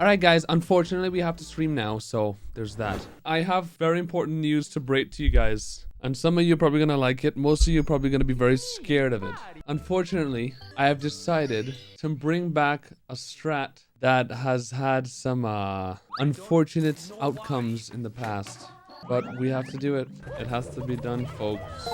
Alright guys, unfortunately we have to stream now, so there's that. I have very important news to break to you guys. And some of you are probably gonna like it, most of you are probably gonna be very scared of it. Unfortunately, I have decided to bring back a strat that has had some unfortunate outcomes in the past. But we have to do it. It has to be done, folks.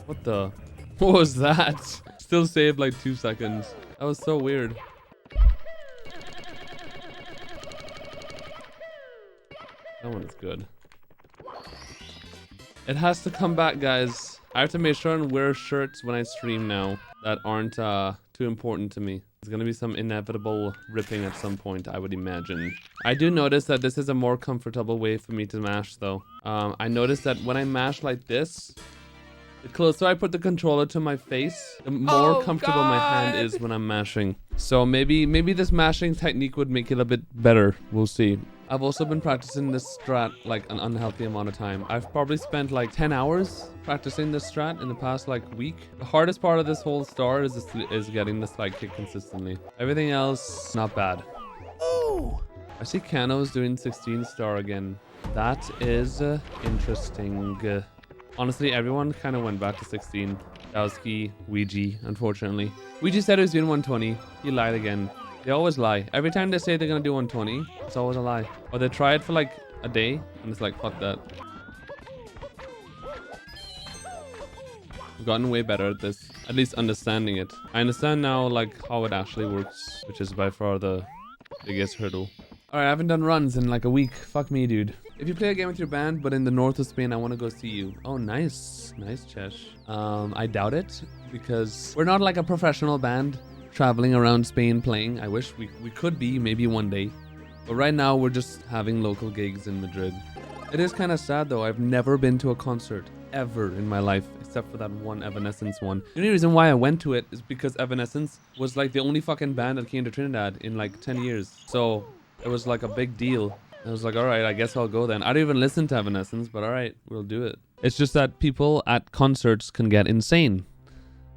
What the? What was that? Still saved like 2 seconds. That was so weird. That one's good. It has to come back, guys. I have to make sure and wear shirts when I stream now that aren't too important to me. There's gonna be some inevitable ripping at some point, I would imagine. I do notice that this is a more comfortable way for me to mash, though. I noticed that when I mash like this, the closer I put the controller to my face, the more comfortable my hand is when I'm mashing. So maybe this mashing technique would make it a bit better. We'll see. I've also been practicing this strat like an unhealthy amount of time. I've probably spent like 10 hours practicing this strat in the past like week. The hardest part of this whole star is getting the slide kick consistently. Everything else, not bad. Oh! I see Kano's doing 16 star again. That is interesting. Honestly, everyone kind of went back to 16. Dowski, Ouija, unfortunately. Ouija said he was doing 120. He lied again. They always lie. Every time they say they're gonna do 120, it's always a lie. Or they try it for like a day, and it's like, fuck that. I've gotten way better at this. At least understanding it. I understand now like how it actually works, which is by far the biggest hurdle. Alright, I haven't done runs in like a week. Fuck me, dude. If you play a game with your band, but in the north of Spain, I want to go see you. Oh, nice. Nice, Chesh. I doubt it, because we're not like a professional band traveling around Spain playing. I wish we could be, maybe one day. But right now, we're just having local gigs in Madrid. It is kind of sad, though. I've never been to a concert, ever in my life, except for that one Evanescence one. The only reason why I went to it is because Evanescence was like the only fucking band that came to Trinidad in like 10 years. So it was like a big deal. I was like, all right, I guess I'll go then. I don't even listen to Evanescence, but all right, we'll do it. It's just that people at concerts can get insane.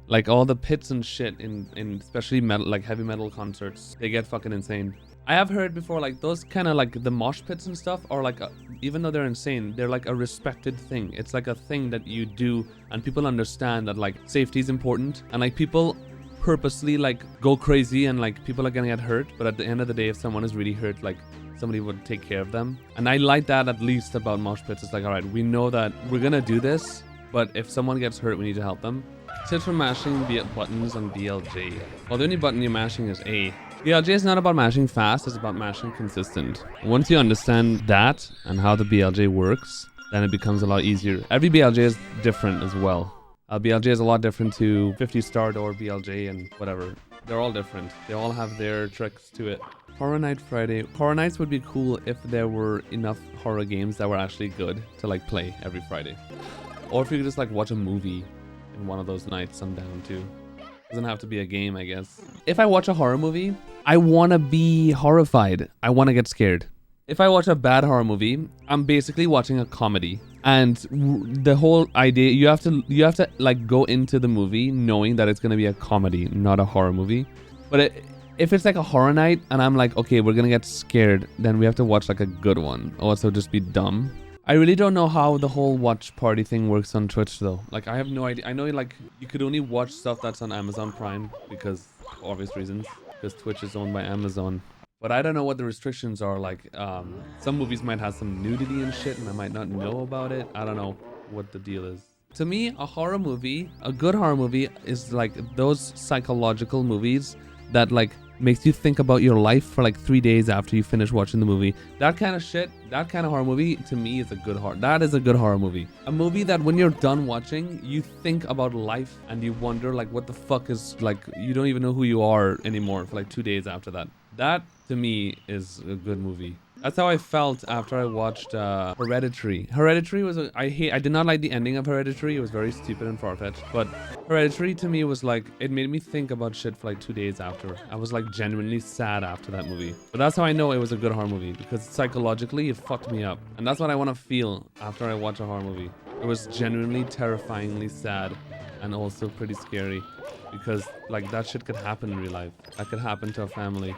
Like all the pits and shit in especially metal, like heavy metal concerts, they get fucking insane. I have heard before, like those kind of like the mosh pits and stuff are like, even though they're insane, they're like a respected thing. It's like a thing that you do and people understand that like safety is important and like people purposely like go crazy and like people are gonna get hurt. But at the end of the day, if someone is really hurt, like somebody would take care of them. And I like that at least about mosh pits. It's like, all right, we know that we're gonna do this, but if someone gets hurt, we need to help them. Tips for mashing buttons on BLJ. Well, the only button you're mashing is A. BLJ is not about mashing fast, it's about mashing consistent. Once you understand that and how the BLJ works, then it becomes a lot easier. Every BLJ is different as well. BLJ is a lot different to 50 star door BLJ and whatever. They're all different. They all have their tricks to it. Horror Night Friday. Horror Nights would be cool if there were enough horror games that were actually good to like play every Friday. Or if you could just like watch a movie in one of those nights, I'm down too. Doesn't have to be a game, I guess. If I watch a horror movie, I want to be horrified. I want to get scared. If I watch a bad horror movie, I'm basically watching a comedy. And the whole idea, you have to like go into the movie knowing that it's going to be a comedy, not a horror movie. But if it's like a horror night and I'm like, okay, we're going to get scared, then we have to watch like a good one. Or also just be dumb. I really don't know how the whole watch party thing works on Twitch though. Like I have no idea. I know like you could only watch stuff that's on Amazon Prime because for obvious reasons, because Twitch is owned by Amazon. But I don't know what the restrictions are. Like some movies might have some nudity and shit and I might not know about it. I don't know what the deal is. To me, a horror movie, a good horror movie is like those psychological movies that like makes you think about your life for like 3 days after you finish watching the movie. That kind of shit, that kind of horror movie, to me is a good horror. That is a good horror movie. A movie that when you're done watching, you think about life and you wonder like what the fuck is like, you don't even know who you are anymore for like 2 days after that. That to me is a good movie. That's how I felt after I watched Hereditary. Hereditary was I did not like the ending of Hereditary. It was very stupid and far-fetched. But Hereditary to me was like, it made me think about shit for like 2 days after. I was like genuinely sad after that movie. But that's how I know it was a good horror movie, because psychologically it fucked me up. And that's what I want to feel after I watch a horror movie. It was genuinely terrifyingly sad and also pretty scary, because like that shit could happen in real life. That could happen to a family.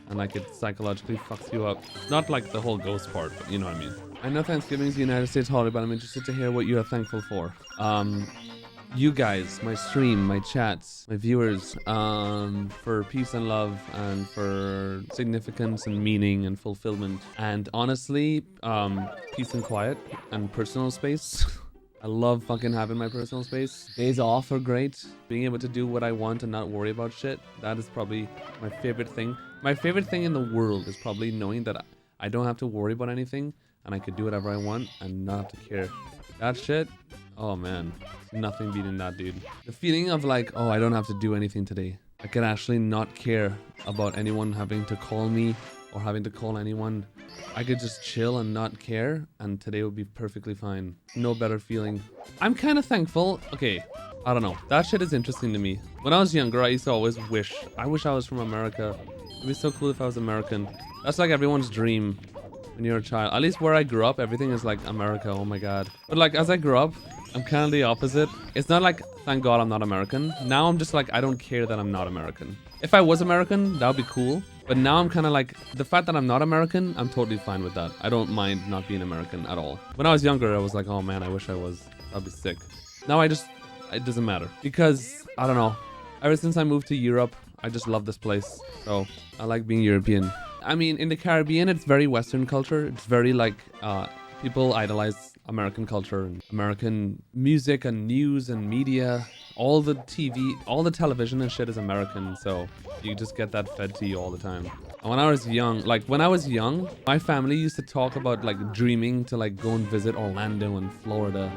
And like it psychologically fucks you up. Not like the whole ghost part, but you know what I mean. I know Thanksgiving is the United States holiday, but I'm interested to hear what you are thankful for. You guys, my stream, my chats, my viewers, for peace and love, and for significance and meaning and fulfillment. And honestly, peace and quiet and personal space. I love fucking having my personal space. Days off are great. Being able to do what I want and not worry about shit. That is probably my favorite thing. My favorite thing in the world is probably knowing that I don't have to worry about anything and I could do whatever I want and not have to care. That shit, oh man, nothing beating that, dude. The feeling of like, oh, I don't have to do anything today. I can actually not care about anyone having to call me or having to call anyone. I could just chill and not care, and today would be perfectly fine. No better feeling. I'm kind of thankful. Okay, I don't know. That shit is interesting to me. When I was younger, I used to always wish I was from America. It'd be so cool if I was American. That's like everyone's dream when you're a child. At least where I grew up, everything is like America. Oh my god. But like as I grew up, I'm kind of the opposite. It's not like, thank God I'm not American. Now I'm just like, I don't care that I'm not American. If I was American, that would be cool. But now I'm kind of like, the fact that I'm not American, I'm totally fine with that. I don't mind not being American at all. When I was younger, I was like, oh man, I wish I was. That'd be sick. Now it doesn't matter. Because, I don't know. Ever since I moved to Europe, I just love this place. So, I like being European. I mean, in the Caribbean, it's very Western culture. It's very like, people idolize American culture and American music and news and media. All the TV, all the television and shit is American, so you just get that fed to you all the time. And when I was young, my family used to talk about like dreaming to like go and visit Orlando and Florida.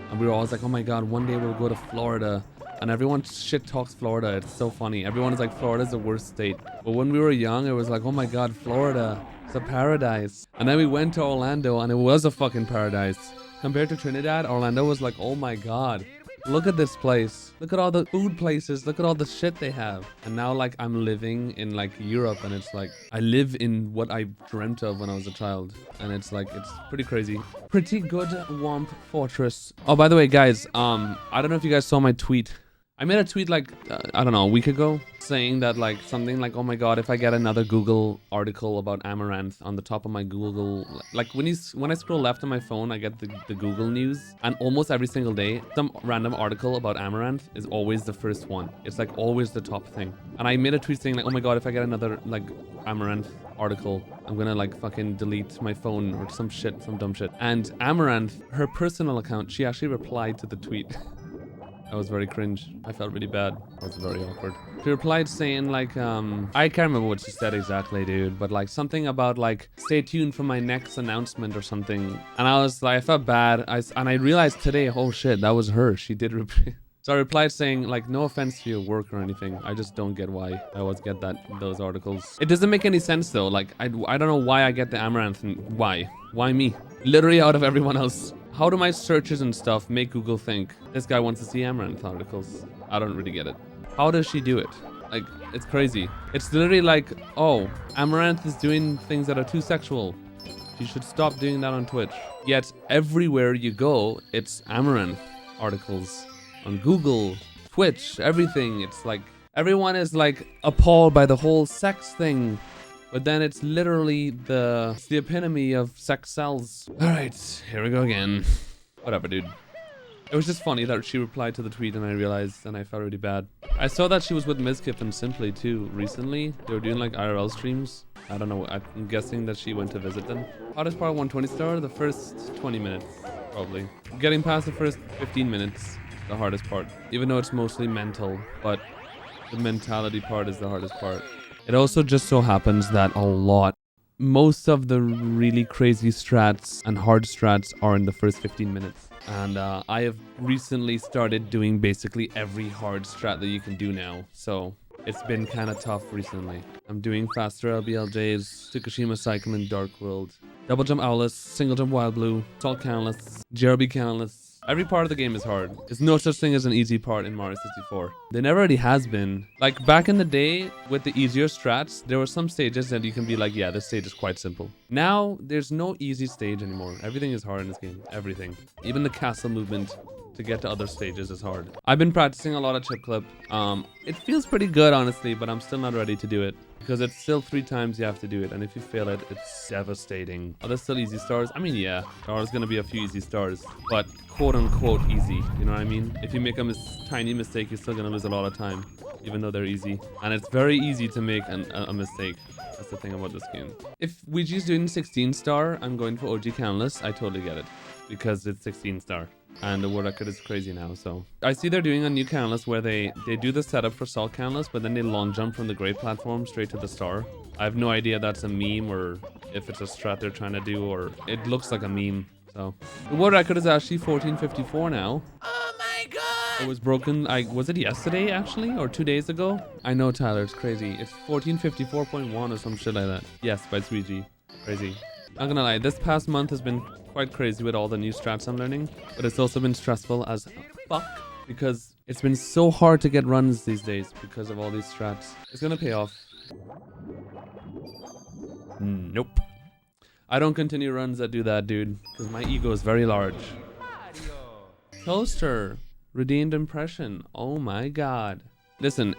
And we were always like, oh my god, one day we'll go to Florida. And everyone shit talks Florida. It's so funny. Everyone is like, Florida's the worst state. But when we were young, it was like, oh my god, Florida, it's a paradise. And then we went to Orlando and it was a fucking paradise. Compared to Trinidad, Orlando was like, oh my god. Look at this place. Look at all the food places. Look at all the shit they have. And now like I'm living in like Europe, and it's like I live in what I dreamt of when I was a child. And it's like, it's pretty crazy. Pretty good Womp Fortress. Oh, by the way, guys, I don't know if you guys saw my tweet. I made a tweet like, I don't know, a week ago, saying that like something like, oh my god, if I get another Google article about Amaranth on the top of my Google, like when I scroll left on my phone, I get the Google news, and almost every single day, some random article about Amaranth is always the first one. It's like always the top thing. And I made a tweet saying like, oh my god, if I get another like Amaranth article, I'm gonna like fucking delete my phone or some shit, some dumb shit. And Amaranth, her personal account, she actually replied to the tweet. That was very cringe. I felt really bad. That was very awkward. She replied saying like, I can't remember what she said exactly, dude, but like something about like, stay tuned for my next announcement or something. And I was like, I felt bad. And I realized today, oh shit, that was her. She did reply. So I replied saying like, no offense to your work or anything. I just don't get why I always get those articles. It doesn't make any sense though. Like, I don't know why I get the Amaranth and why. Why me? Literally out of everyone else. How do my searches and stuff make Google think this guy wants to see Amaranth articles? I don't really get it. How does she do it? Like, it's crazy. It's literally like, oh, Amaranth is doing things that are too sexual. She should stop doing that on Twitch. Yet, everywhere you go, it's Amaranth articles. On Google, Twitch, everything. It's like, everyone is like appalled by the whole sex thing. But then it's literally the epitome of sex sells. Alright, here we go again. Whatever, dude. It was just funny that she replied to the tweet and I realized, and I felt really bad. I saw that she was with Mizkif and Simply too recently. They were doing like IRL streams. I don't know, I'm guessing that she went to visit them. Hardest part 120 star, the first 20 minutes, probably. Getting past the first 15 minutes, the hardest part. Even though it's mostly mental, but the mentality part is the hardest part. It also just so happens that most of the really crazy strats and hard strats are in the first 15 minutes. And I have recently started doing basically every hard strat that you can do now. So it's been kind of tough recently. I'm doing faster LBLJs, Tsukushima Cycle in Dark World, Double Jump Owless, Single Jump Wild Blue, Salt Canless, JRB Canless. Every part of the game is hard. There's no such thing as an easy part in Mario 64. There never really has been. Like back in the day with the easier strats, there were some stages that you can be like, yeah, this stage is quite simple. Now, there's no easy stage anymore. Everything is hard in this game. Everything. Even the castle movement to get to other stages is hard. I've been practicing a lot of chip clip. It feels pretty good, honestly, but I'm still not ready to do it. Because it's still 3 times you have to do it, and if you fail it, it's devastating. Are there still easy stars? I mean, yeah, there are gonna be a few easy stars, but quote-unquote easy, you know what I mean? If you make a tiny mistake, you're still gonna lose a lot of time, even though they're easy. And it's very easy to make a mistake. That's the thing about this game. If Ouija's doing 16 star, I'm going for OG Canless. I totally get it, because it's 16 star. And the world record is crazy now, so. I see they're doing a new Canless where they do the setup for Salt Canless, but then they long jump from the great platform straight to the star. I have no idea that's a meme or if it's a strat they're trying to do, or it looks like a meme, so. The world record is actually 1454 now. Oh my god! It was broken, was it yesterday actually, or 2 days ago? I know, Tyler, it's crazy. It's 1454.1 or some shit like that. Yes, by Ouija. Crazy. Not gonna lie, this past month has been quite crazy with all the new strats I'm learning, but it's also been stressful as fuck because it's been so hard to get runs these days because of all these strats. It's gonna pay off. Nope. I don't continue runs that do that, dude, because my ego is very large. Toaster. Redeemed impression. Oh my god. Listen,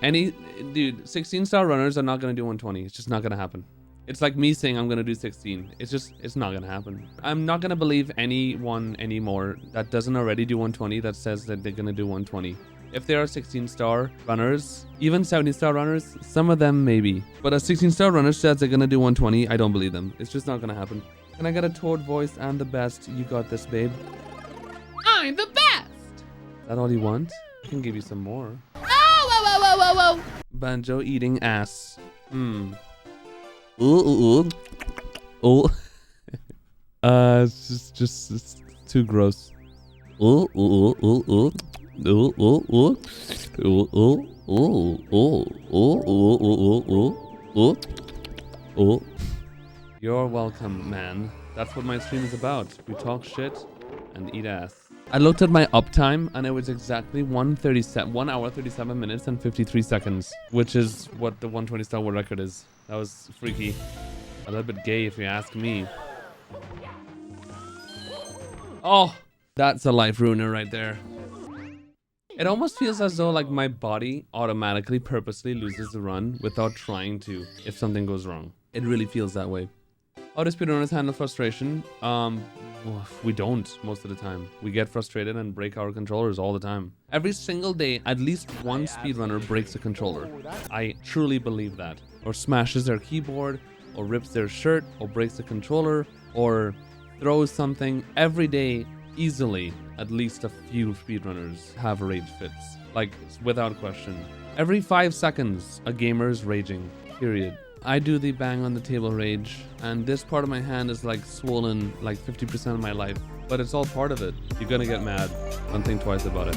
dude, 16 star runners are not gonna do 120. It's just not gonna happen. It's like me saying I'm gonna do 16. It's not gonna happen. I'm not gonna believe anyone anymore that doesn't already do 120 that says that they're gonna do 120. If there are 16 star runners, even 70 star runners, some of them maybe. But a 16 star runner says they're gonna do 120, I don't believe them. It's just not gonna happen. Can I get a Toad voice and the best? You got this, babe. I'm the best! Is that all you want? I can give you some more. Oh, whoa, whoa, whoa, whoa, whoa! Banjo eating ass. Ooh. It's just it's too gross. Ooh. You're welcome, man. That's what my stream is about. We talk shit and eat ass. I looked at my uptime and it was exactly 1 hour 37 minutes and 53 seconds, which is what the 120 star world record is. That was freaky. A little bit gay if you ask me. Oh, that's a life ruiner right there. It almost feels as though like my body automatically purposely loses the run without trying to if something goes wrong. It really feels that way. How do speedrunners handle frustration? We don't most of the time. We get frustrated and break our controllers all the time. Every single day, at least one speedrunner breaks a controller. I truly believe that. Or smashes their keyboard, or rips their shirt, or breaks the controller, or throws something. Every day, easily, at least a few speedrunners have rage fits. Like, without question. Every 5 seconds, a gamer is raging. Period. I do the bang on the table rage, and this part of my hand is like swollen like 50% of my life, but it's all part of it. You're gonna get mad. Don't think twice about it.